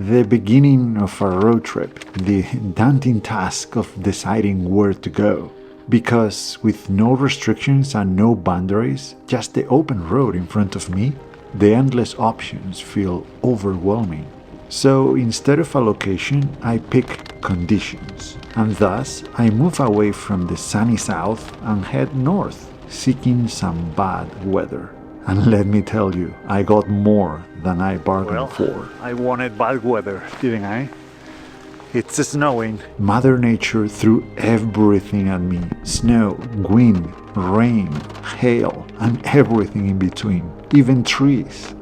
The beginning of a road trip, the daunting task of deciding where to go. Because with no restrictions and no boundaries, just the open road in front of me, the endless options feel overwhelming. So instead of a location, I pick conditions. And thus, I move away from the sunny south and head north, seeking some bad weather. And let me tell you, I got more than I bargained for. I wanted bad weather, didn't I? It's snowing. Mother Nature threw everything at me. Snow, wind, rain, hail, and everything in between. Even trees.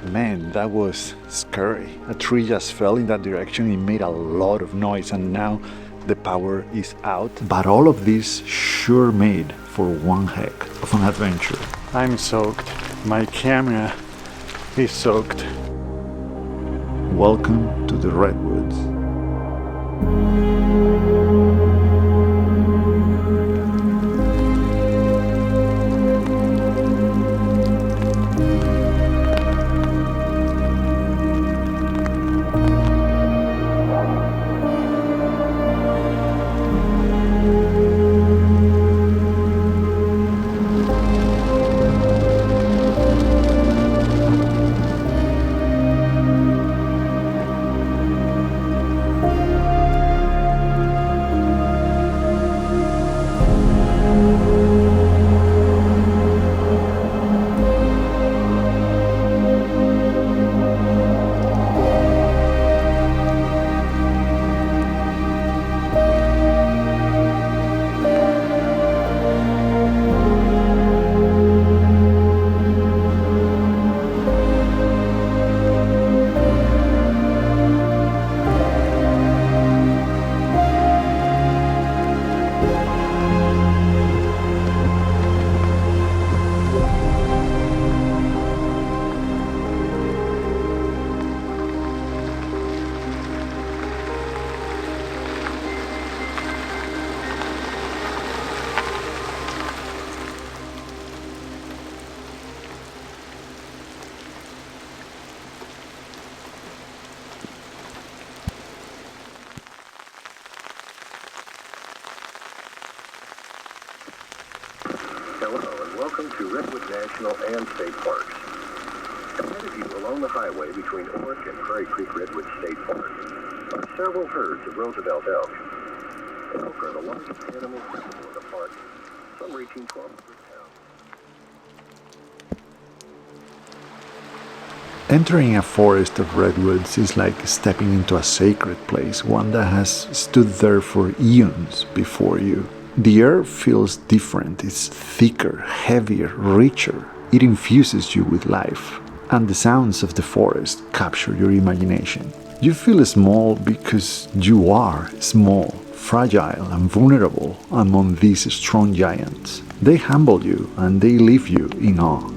Man, that was scary. A tree just fell in that direction. It made a lot of noise and now the power is out. But all of this sure made for one heck of an adventure. I'm soaked. My camera is soaked. Welcome to the Redwoods. Hello and welcome to Redwoods National and State Parks. Ahead of you along the highway between Orange and Prairie Creek Redwoods State Park are several herds of Roosevelt elk. Elk are the largest animals visible in the park, some reaching 1,200 pounds. Entering a forest of redwoods is like stepping into a sacred place, one that has stood there for eons before you. The air feels different, it's thicker, heavier, richer. It infuses you with life. And the sounds of the forest capture your imagination. You feel small because you are small, fragile and vulnerable among these strong giants. They humble you and they leave you in awe.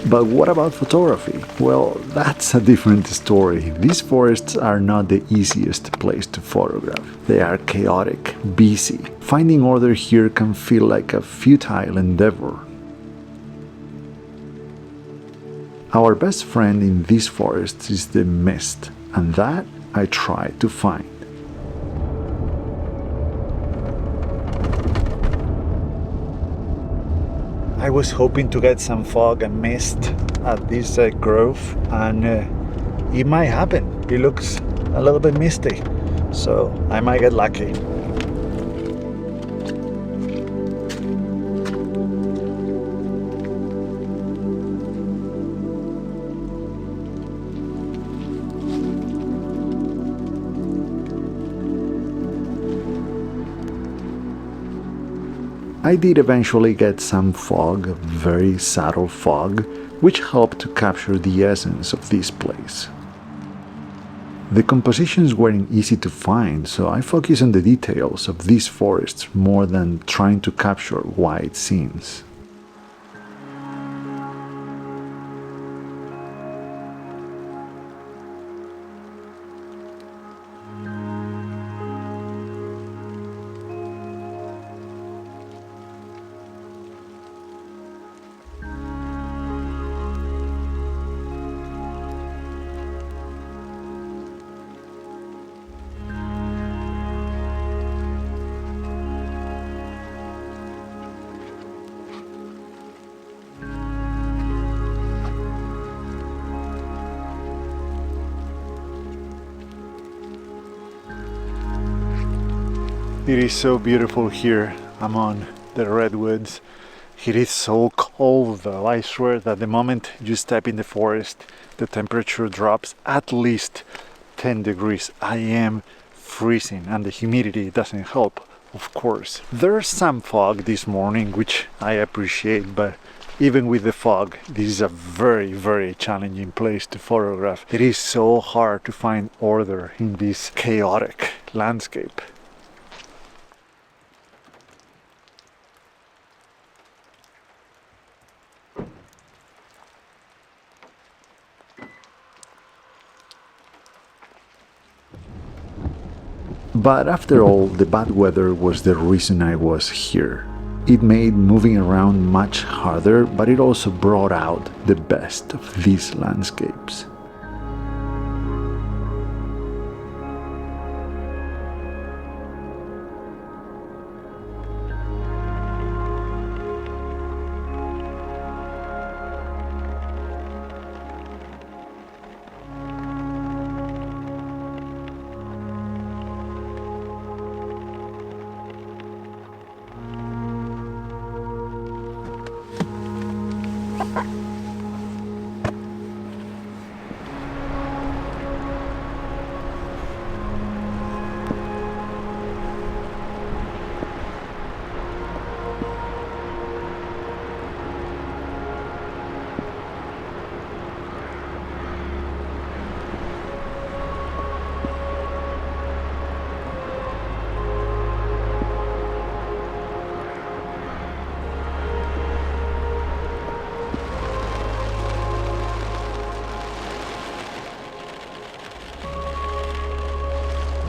But what about photography? Well, that's a different story. These forests are not the easiest place to photograph. They are chaotic, busy. Finding order here can feel like a futile endeavor. Our best friend in these forests is the mist, and that I try to find. I was hoping to get some fog and mist at this grove, and it might happen. It looks a little bit misty, so I might get lucky. I did eventually get some fog, very subtle fog, which helped to capture the essence of this place. The compositions weren't easy to find, so I focused on the details of these forests more than trying to capture wide scenes. It is so beautiful here. I'm on the Redwoods. It is so cold though. I swear that the moment you step in the forest, the temperature drops at least 10 degrees. I am freezing and the humidity doesn't help, of course. There's some fog this morning, which I appreciate, but even with the fog, this is a very challenging place to photograph. It is so hard to find order in this chaotic landscape. But after all, the bad weather was the reason I was here. It made moving around much harder, but it also brought out the best of these landscapes.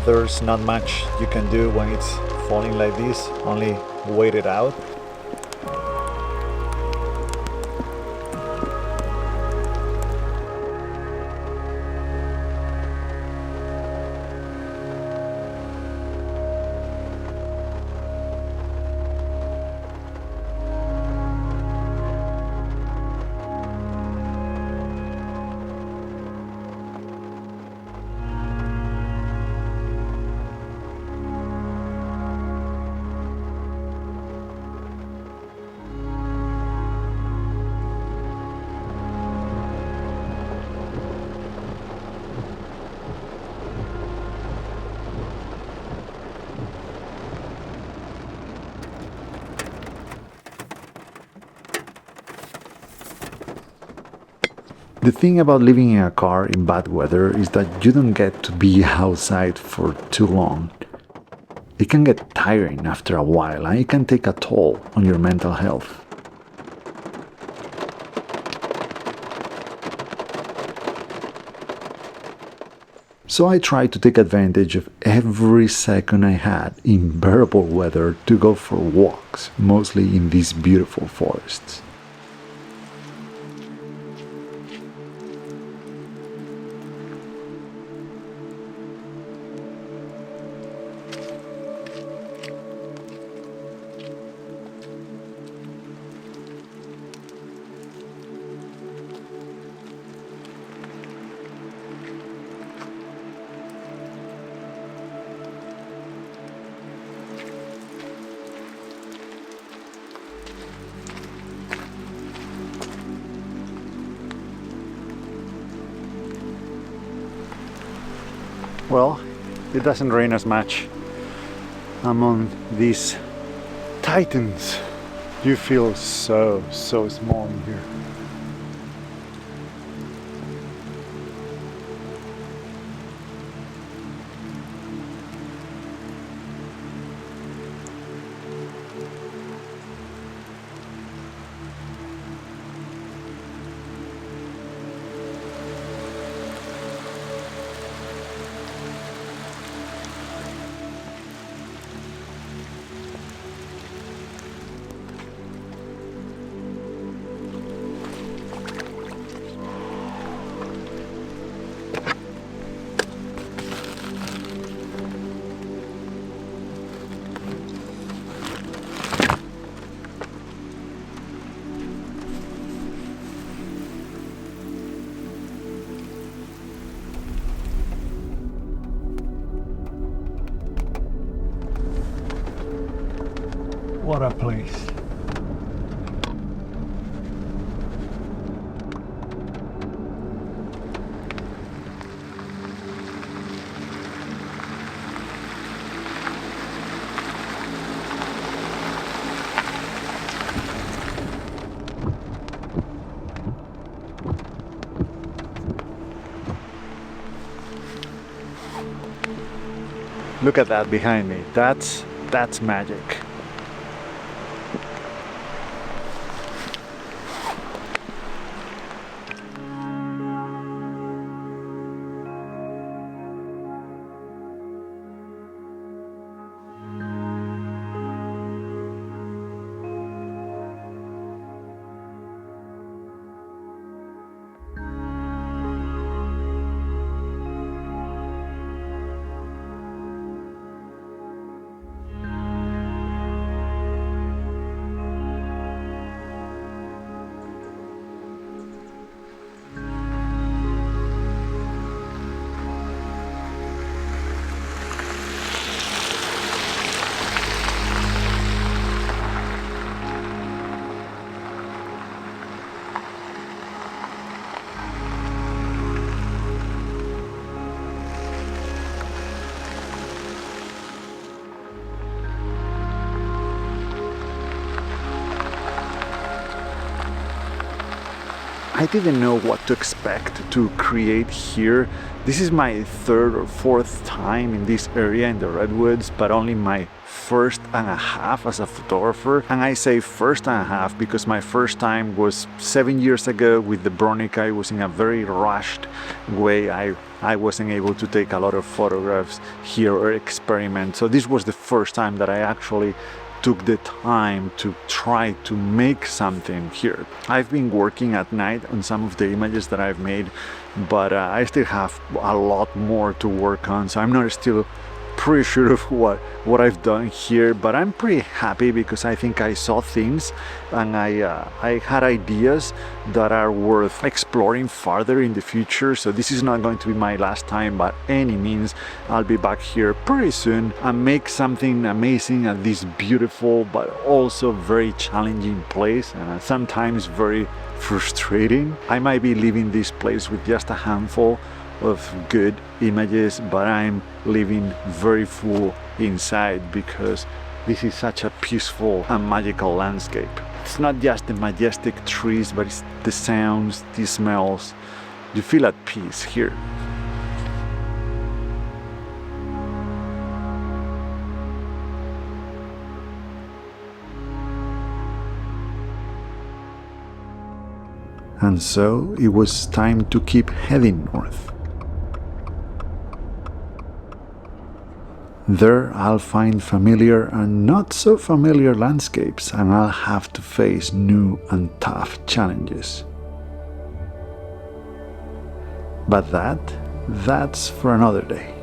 There's not much you can do when it's falling like this, only wait it out. The thing about living in a car in bad weather is that you don't get to be outside for too long. It can get tiring after a while and it can take a toll on your mental health. So I tried to take advantage of every second I had in bearable weather to go for walks, mostly in these beautiful forests. Well, it doesn't rain as much. I'm on these titans. You feel so small in here. What a place. Look at that behind me. That's magic. I didn't know what to expect to create here. This is my third or fourth time in this area in the Redwoods, but only my first and a half as a photographer. And I say first and a half because my first time was 7 years ago with the Bronica. It was in a very rushed way. I wasn't able to take a lot of photographs here or experiment. So this was the first time that I actually took the time to try to make something here. I've been working at night on some of the images that I've made, but I still have a lot more to work on, so I'm not still pretty sure of what I've done here, but I'm pretty happy because I think I saw things and I had ideas that are worth exploring farther in the future. So this is not going to be my last time by any means. I'll be back here pretty soon and make something amazing at this beautiful but also very challenging place, and sometimes very frustrating. I might be leaving this place with just a handful of good images, but I'm living very full inside because this is such a peaceful and magical landscape. It's not just the majestic trees, but it's the sounds, the smells. You feel at peace here. And so it was time to keep heading north. There I'll find familiar and not so familiar landscapes, and I'll have to face new and tough challenges. But that's for another day.